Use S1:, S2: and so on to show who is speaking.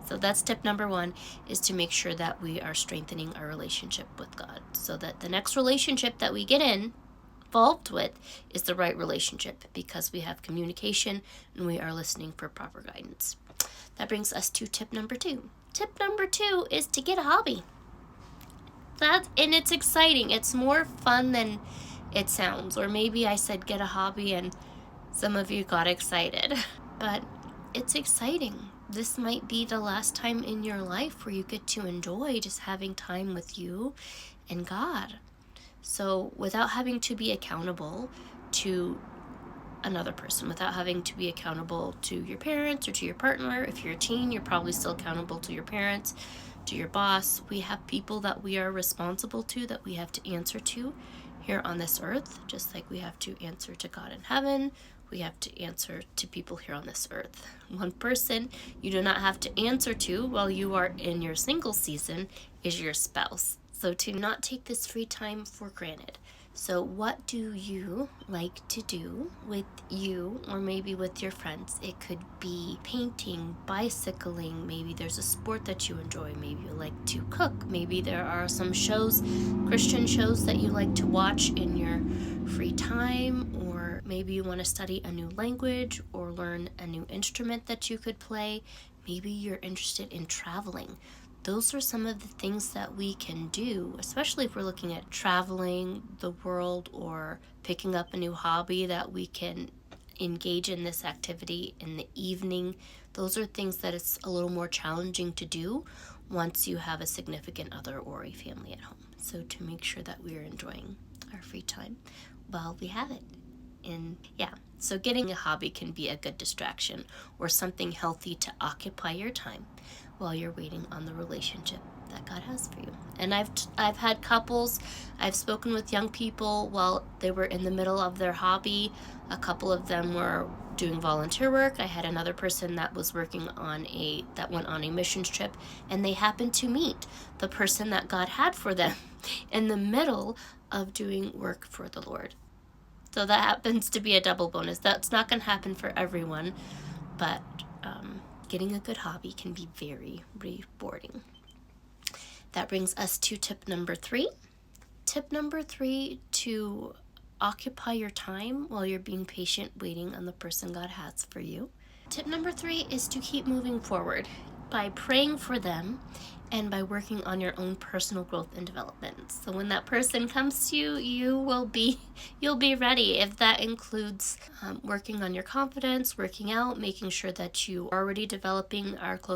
S1: So that's tip number 1, is to make sure that we are strengthening our relationship with God, so that the next relationship that we get involved with is the right relationship, because we have communication and we are listening for proper guidance. That brings us to tip number 2. Tip number 2 is to get a hobby. And it's exciting. It's more fun than it sounds. Or maybe I said get a hobby and some of you got excited. But it's exciting. This might be the last time in your life where you get to enjoy just having time with you and God. So without having to be accountable to another person, without having to be accountable to your parents or to your partner. If you're a teen, you're probably still accountable to your parents, to your boss. We have people that we are responsible to, that we have to answer to here on this earth, just like we have to answer to God in heaven. We have to answer to people here on this earth. One person you do not have to answer to while you are in your single season is your spouse. So to not take this free time for granted. So what do you like to do with you, or maybe with your friends? It could be painting, bicycling, maybe there's a sport that you enjoy, maybe you like to cook, maybe there are some shows, Christian shows, that you like to watch in your free time, or maybe you want to study a new language or learn a new instrument that you could play. Maybe you're interested in traveling. Those are some of the things that we can do, especially if we're looking at traveling the world or picking up a new hobby that we can engage in this activity in the evening. Those are things that it's a little more challenging to do once you have a significant other or a family at home. So to make sure that we are enjoying our free time while we have it. And so getting a hobby can be a good distraction or something healthy to occupy your time while you're waiting on the relationship that God has for you. And I've had couples, I've spoken with young people while they were in the middle of their hobby. A couple of them were doing volunteer work. I had another person that was working that went on a missions trip, and they happened to meet the person that God had for them in the middle of doing work for the Lord. So that happens to be a double bonus. That's not going to happen for everyone, but getting a good hobby can be very rewarding. That brings us to tip number 3. Tip number 3, to occupy your time while you're being patient, waiting on the person God has for you. Tip number 3 is to keep moving forward by praying for them and by working on your own personal growth and development. So when that person comes to you, you'll be ready. If that includes working on your confidence, working out, making sure that you are already developing our close